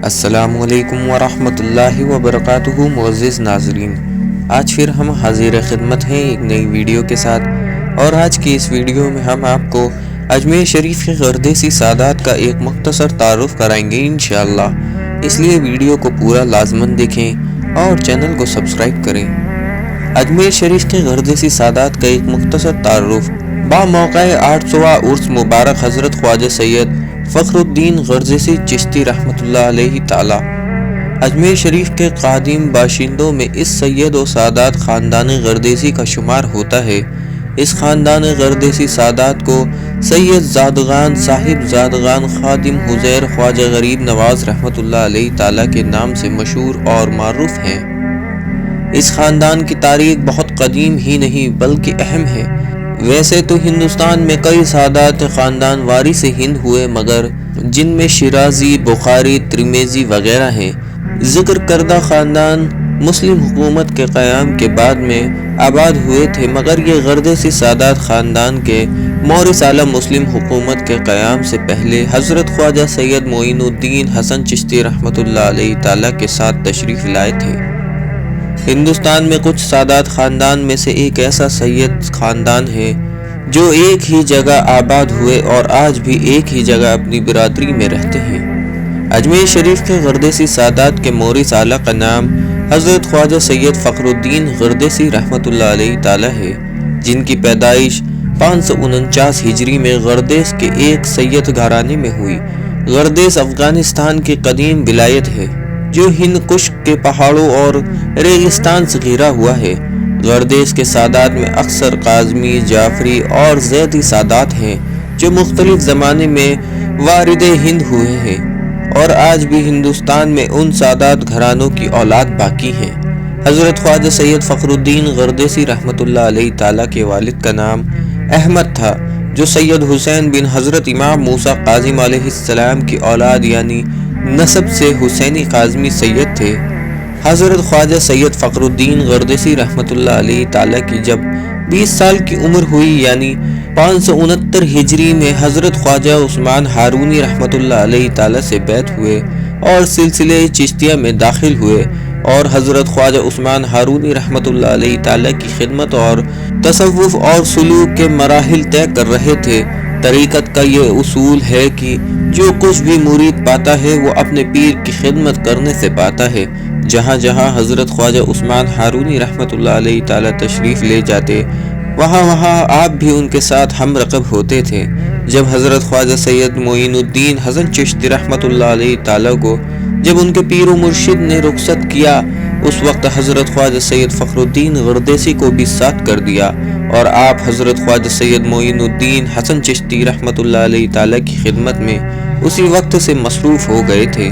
السلام علیکم ورحمۃ اللہ وبرکاتہ۔ معزز ناظرین، آج پھر ہم حاضر خدمت ہیں ایک نئی ویڈیو کے ساتھ، اور آج کی اس ویڈیو میں ہم آپ کو اجمیر شریف کے غردیسی سادات کا ایک مختصر تعارف کرائیں گے انشاءاللہ، اس لیے ویڈیو کو پورا لازماً دیکھیں اور چینل کو سبسکرائب کریں۔ اجمیر شریف کے غردیسی سادات کا ایک مختصر تعارف باموقع 800واں عرس مبارک حضرت خواجہ سید فخر الدین غردیسی چشتی رحمۃ اللہ علیہ تعالی اجمیر شریف کے قادم باشندوں میں اس سید و سادات خاندان غردیسی کا شمار ہوتا ہے۔ اس خاندان غردیسی سادات کو سید زادگان صاحب زادگان خادم حزیر خواجہ غریب نواز رحمۃ اللہ علیہ تعالی کے نام سے مشہور اور معروف ہیں۔ اس خاندان کی تاریخ بہت قدیم ہی نہیں بلکہ اہم ہے۔ ویسے تو ہندوستان میں کئی سادات خاندان وارث ہند ہوئے، مگر جن میں شیرازی، بخاری، ترمیزی وغیرہ ہیں۔ ذکر کردہ خاندان مسلم حکومت کے قیام کے بعد میں آباد ہوئے تھے، مگر یہ غردیسی سادات خاندان کے مورث اعلیٰ مسلم حکومت کے قیام سے پہلے حضرت خواجہ سید معین الدین حسن چشتی رحمۃ اللہ علیہ تعالی کے ساتھ تشریف لائے تھے۔ ہندوستان میں کچھ سادات خاندان میں سے ایک ایسا سید خاندان ہے جو ایک ہی جگہ آباد ہوئے اور آج بھی ایک ہی جگہ اپنی برادری میں رہتے ہیں۔ اجمیر شریف کے غردیسی سادات کے مورث اعلیٰ کا نام حضرت خواجہ سید فخر الدین غردیسی رحمۃ اللہ علیہ تعالی ہے، جن کی پیدائش 549 ہجری میں غردیس کے ایک سید گھرانے میں ہوئی۔ غردیس افغانستان کی قدیم ولایت ہے جو ہند کشک کے پہاڑوں اور ریگستان سے گھرا ہوا ہے۔ غردیس کے سادات میں اکثر کاظمی، جعفری اور زیدی سادات ہیں جو مختلف زمانے میں وارد ہند ہوئے ہیں، اور آج بھی ہندوستان میں ان سادات گھرانوں کی اولاد باقی ہیں۔ حضرت خواجہ سید فخر الدین غردیسی رحمۃ اللہ علیہ تعالی کے والد کا نام احمد تھا، جو سید حسین بن حضرت امام موسیٰ کاظم علیہ السلام کی اولاد یعنی نسب سے حسینی کاظمی سید تھے۔ حضرت خواجہ سید فخر الدین غردیسی رحمۃ اللہ علیہ تعالی کی جب 20 سال کی عمر ہوئی یعنی 569 ہجری میں حضرت خواجہ عثمان ہارونی رحمۃ اللہ علیہ تعالی سے بیعت ہوئے اور سلسلہ چشتیہ میں داخل ہوئے، اور حضرت خواجہ عثمان ہارونی رحمۃ اللہ علیہ تعالی کی خدمت اور تصوف اور سلوک کے مراحل طے کر رہے تھے۔ طریقت کا یہ اصول ہے کہ جو کچھ بھی مرید پاتا ہے وہ اپنے پیر کی خدمت کرنے سے پاتا ہے۔ جہاں جہاں حضرت خواجہ عثمان ہارونی رحمۃ اللہ علیہ تعالی تشریف لے جاتے، وہاں وہاں آپ بھی ان کے ساتھ ہم رکب ہوتے تھے۔ جب حضرت خواجہ سید معین الدین حسن چشتی رحمۃ اللہ علیہ تعالی کو جب ان کے پیر و مرشد نے رخصت کیا، اس وقت حضرت خواجہ سید فخر الدین غردیسی کو بھی ساتھ کر دیا، اور آپ حضرت خواجہ سید معین الدین حسن چشتی رحمۃ اللہ علیہ تعالی کی خدمت میں اسی وقت سے مصروف ہو گئے تھے۔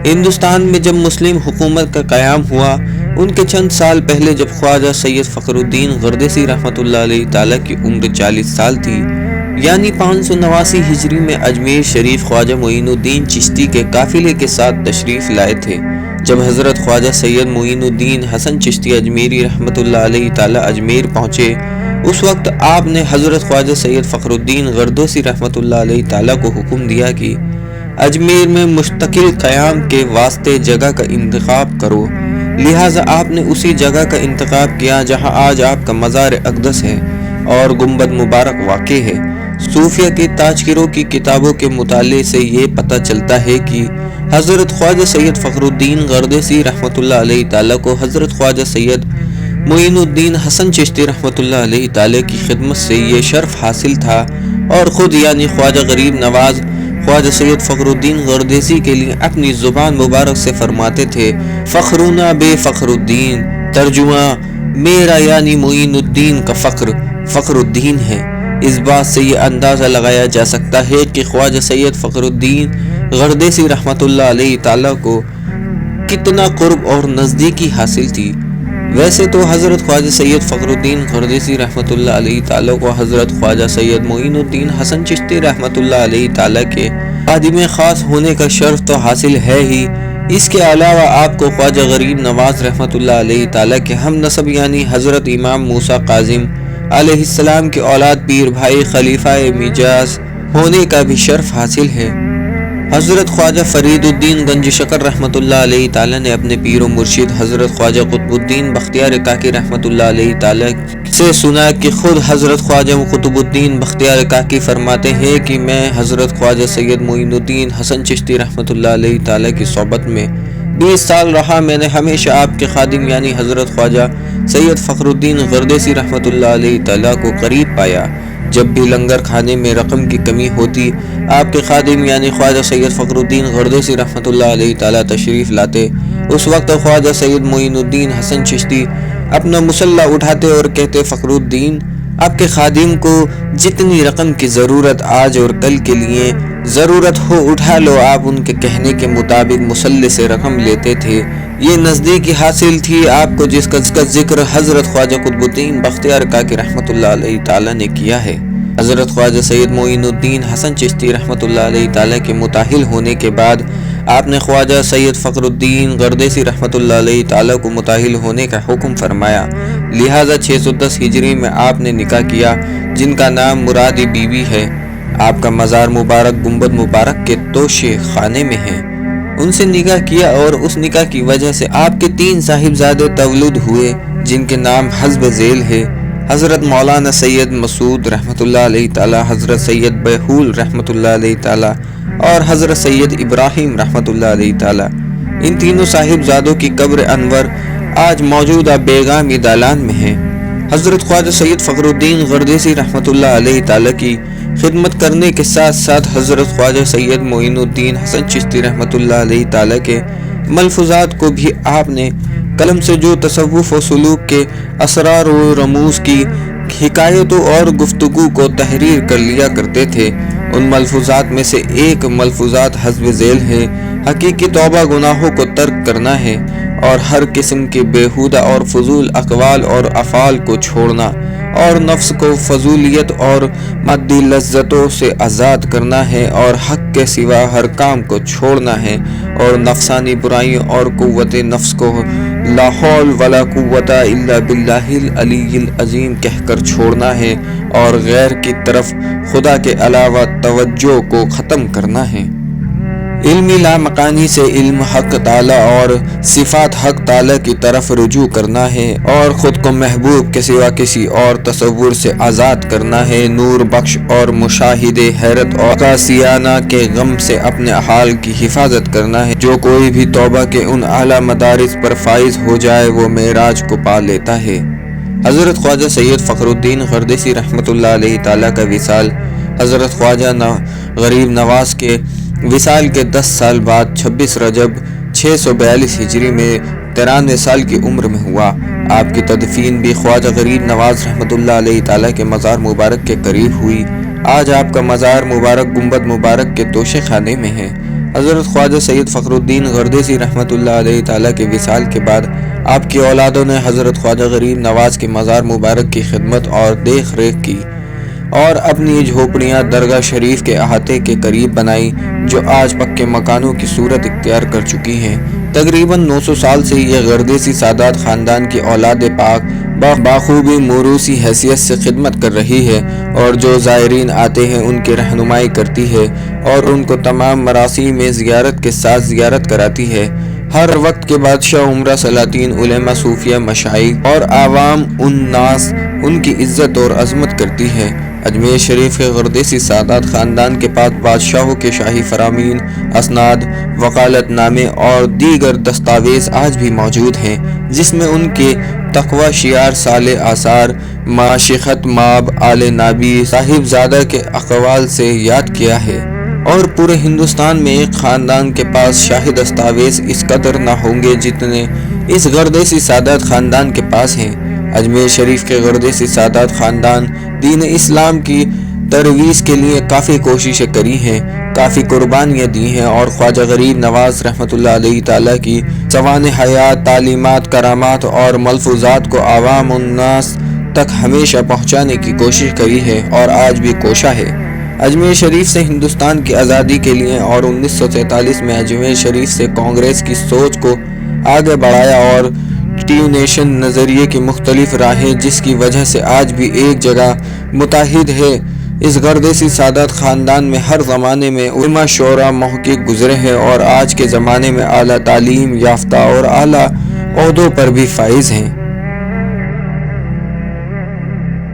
ہندوستان میں جب مسلم حکومت کا قیام ہوا، ان کے چند سال پہلے جب خواجہ سید فخر الدین غردیسی رحمۃ اللہ علیہ تعالی کی عمر 40 سال تھی، یعنی 589 ہجری میں اجمیر شریف خواجہ معین الدین چشتی کے قافلے کے ساتھ تشریف لائے تھے۔ جب حضرت خواجہ سید معین الدین حسن چشتی اجمیری رحمۃ اللہ علیہ تعالی اجمیر پہنچے، اس وقت آپ نے حضرت خواجہ سید فخر الدین غردیسی رحمۃ اللہ علیہ تعالی کو حکم دیا کہ اجمیر میں مستقل قیام کے واسطے جگہ کا انتخاب کرو۔ لہٰذا آپ نے اسی جگہ کا انتخاب کیا جہاں آج آپ کا مزار اقدس ہے اور گنبد مبارک واقع ہے۔ صوفیہ کے تاجکروں کی کتابوں کے مطالعے سے یہ پتہ چلتا ہے کہ حضرت خواجہ سید فخر الدین غردیسی رحمۃ اللہ علیہ تعالی کو حضرت خواجہ سید معین الدین حسن چشتی رحمۃ اللہ علیہ تعالی کی خدمت سے یہ شرف حاصل تھا، اور خود یعنی خواجہ غریب نواز خواجہ سید فخر الدین غردیسی کے لیے اپنی زبان مبارک سے فرماتے تھے، فخرنا بے فخر الدین، ترجمہ میرا یعنی معین الدین کا فخر فخر الدین ہے۔ اس بات سے یہ اندازہ لگایا جا سکتا ہے کہ خواجہ سید فخر الدین غردیسی رحمۃ اللہ علیہ تعالی کو کتنا قرب اور نزدیکی حاصل تھی۔ ویسے تو حضرت خواجہ سید فخر الدین غردیسی رحمۃ اللہ علیہ تعالی کو حضرت خواجہ سید معین الدین حسن چشتی رحمۃ اللہ علیہ تعالی کے خادم خاص ہونے کا شرف تو حاصل ہے ہی، اس کے علاوہ آپ کو خواجہ غریب نواز رحمۃ اللہ علیہ تعالی کے ہم نسب یعنی حضرت امام موسیٰ کاظم علیہ السلام کے اولاد پیر بھائی خلیفہ مجاز ہونے کا بھی شرف حاصل ہے۔ حضرت خواجہ فرید الدین گنج شکر رحمۃ اللہ علیہ تعالیٰ نے اپنے پیر و مرشد حضرت خواجہ قطب الدین بختیار کاکی رحمۃ اللہ علیہ تعالیٰ سے سنا کہ خود حضرت خواجہ قطب الدین بختیار کاکی فرماتے ہیں کہ میں حضرت خواجہ سید معین الدین حسن چشتی رحمۃ اللہ علیہ تعالیٰ کی صحبت میں 20 سال رہا۔ میں نے ہمیشہ آپ کے خادم یعنی حضرت خواجہ سید فخر الدین غردیسی رحمۃ اللہ علیہ تعالیٰ کو قریب پایا۔ جب بھی لنگر کھانے میں رقم کی کمی ہوتی، آپ کے خادم یعنی خواجہ سید فخر الدین غردیسی رحمۃ اللہ علیہ تعالیٰ تشریف لاتے۔ اس وقت خواجہ سید معین الدین حسن چشتی اپنا مسلح اٹھاتے اور کہتے، فخر الدین، آپ کے خادم کو جتنی رقم کی ضرورت آج اور کل کے لیے ضرورت ہو اٹھا لو۔ آپ ان کے کہنے کے مطابق مسلح سے رقم لیتے تھے۔ یہ نزدیکی حاصل تھی آپ کو جس کا ذکر حضرت خواجہ قطب الدین بختیار کاکی رحمۃ اللہ علیہ تعالیٰ نے کیا ہے۔ حضرت خواجہ سید معین الدین حسن چشتی رحمۃ اللہ علیہ تعالیٰ کے متاہل ہونے کے بعد آپ نے خواجہ سید فخر الدین غردیسی رحمۃ اللہ علیہ تعالیٰ کو متاہل ہونے کا حکم فرمایا، لہٰذا 610 ہجری میں آپ نے نکاح کیا، جن کا نام مرادی بی بی ہے۔ آپ کا مزار مبارک گنبد مبارک کے توشے خانے میں ہے۔ ان سے نکاح کیا اور اس نکاح کی وجہ سے آپ کے 3 صاحبزادے تولد ہوئے، جن کے نام حسب ذیل ہے: حضرت مولانا سید مسعود رحمۃ اللہ علیہ تعالیٰ، حضرت سید بیحول رحمۃ اللہ علیہ تعالیٰ اور حضرت سید ابراہیم رحمۃ اللہ علیہ تعالیٰ۔ ان تینوں صاحبزادوں کی قبر انور آج موجودہ بیگامی دالان میں ہے۔ حضرت خواجہ سید فخر الدین غردیسی رحمۃ اللہ علیہ تعالیٰ کی خدمت کرنے کے ساتھ ساتھ حضرت خواجہ سید معین الدین حسن چشتی رحمۃ اللہ علیہ تعالیٰ کے ملفوظات کو بھی آپ نے قلم سے جو تصوف و سلوک کے اسرار و رموز کی حکایتوں اور گفتگو کو تحریر کر لیا کرتے تھے۔ ان ملفوظات میں سے ایک ملفوظات حسب ذیل ہے: حقیقی توبہ گناہوں کو ترک کرنا ہے اور ہر قسم کے بیہودہ اور فضول اقوال اور افعال کو چھوڑنا، اور نفس کو فضولیت اور مادی لذتوں سے آزاد کرنا ہے، اور حق کے سوا ہر کام کو چھوڑنا ہے، اور نفسانی برائیوں اور قوت نفس کو لا حول ولا قوت الا باللہ العلی العظیم کہہ کر چھوڑنا ہے، اور غیر کی طرف خدا کے علاوہ توجہ کو ختم کرنا ہے۔ علم لامکانی سے علم حق تعالی اور صفات حق تعالی کی طرف رجوع کرنا ہے، اور خود کو محبوب کے سوا کسی اور تصور سے آزاد کرنا ہے۔ نور بخش اور مشاہد حیرت اور قاسیانہ کے غم سے اپنے حال کی حفاظت کرنا ہے۔ جو کوئی بھی توبہ کے ان اعلیٰ مدارج پر فائز ہو جائے وہ معراج کو پا لیتا ہے۔ حضرت خواجہ سید فخر الدین غردیسی رحمۃ اللہ علیہ تعالیٰ کا وصال حضرت خواجہ غریب نواز کے وصال کے 10 سال بعد 26 رجب 642 ہجری میں 93 سال کی عمر میں ہوا۔ آپ کی تدفین بھی خواجہ غریب نواز رحمۃ اللہ علیہ تعالیٰ کے مزار مبارک کے قریب ہوئی۔ آج آپ کا مزار مبارک گنبد مبارک کے توشے خانے میں ہے۔ حضرت خواجہ سید فخر الدین غردیسی رحمۃ اللہ علیہ تعالیٰ کے وصال کے بعد آپ کی اولادوں نے حضرت خواجہ غریب نواز کے مزار مبارک کی خدمت اور دیکھ ریکھ کی، اور اپنی جھوپڑیاں درگاہ شریف کے احاطے کے قریب بنائی، جو آج پکے مکانوں کی صورت اختیار کر چکی ہیں۔ تقریباً 900 سال سے یہ غردیسی سادات خاندان کی اولاد پاک بخوبی موروثی حیثیت سے خدمت کر رہی ہے، اور جو زائرین آتے ہیں ان کی رہنمائی کرتی ہے، اور ان کو تمام مراسم میں زیارت کے ساتھ زیارت کراتی ہے۔ ہر وقت کے بادشاہ، عمرہ، سلاطین، علماء، صوفیہ، مشائخ اور عوام الناس ان کی عزت اور عظمت کرتی ہے۔ اجمیر شریف کے غردیسی سادات خاندان کے پاس بادشاہوں کے شاہی فرامین، اسناد، وکالت نامے اور دیگر دستاویز آج بھی موجود ہیں، جس میں ان کے تقوی شعار، صالح آثار، معاشقت مآب آل نبی صاحبزادہ کے اقوال سے یاد کیا ہے۔ اور پورے ہندوستان میں ایک خاندان کے پاس شاہی دستاویز اس قدر نہ ہوں گے جتنے اس غردیسی سادات خاندان کے پاس ہیں۔ اجمیر شریف کے غردیسی سادات خاندان دین اسلام کی ترویج کے لیے کافی کوششیں کری ہیں، کافی قربانیاں دی ہیں، اور خواجہ غریب نواز رحمۃ اللہ علیہ تعالیٰ کی سوانح حیات، تعلیمات، کرامات اور ملفوظات کو عوام الناس تک ہمیشہ پہنچانے کی کوشش کری ہے، اور آج بھی کوشاں ہے۔ اجمیر شریف سے ہندوستان کی آزادی کے لیے اور 1947 میں اجمیر شریف سے کانگریس کی سوچ کو آگے بڑھایا، اور ٹی نیشن نظریے کی مختلف راہیں جس کی وجہ سے آج بھی ایک جگہ متحد ہے اس گردیسی سعادت خاندان میں ہر زمانے میں علماء شعراء محقق گزرے ہیں اور آج کے زمانے میں اعلیٰ تعلیم یافتہ اور اعلیٰ عہدوں پر بھی فائز ہیں۔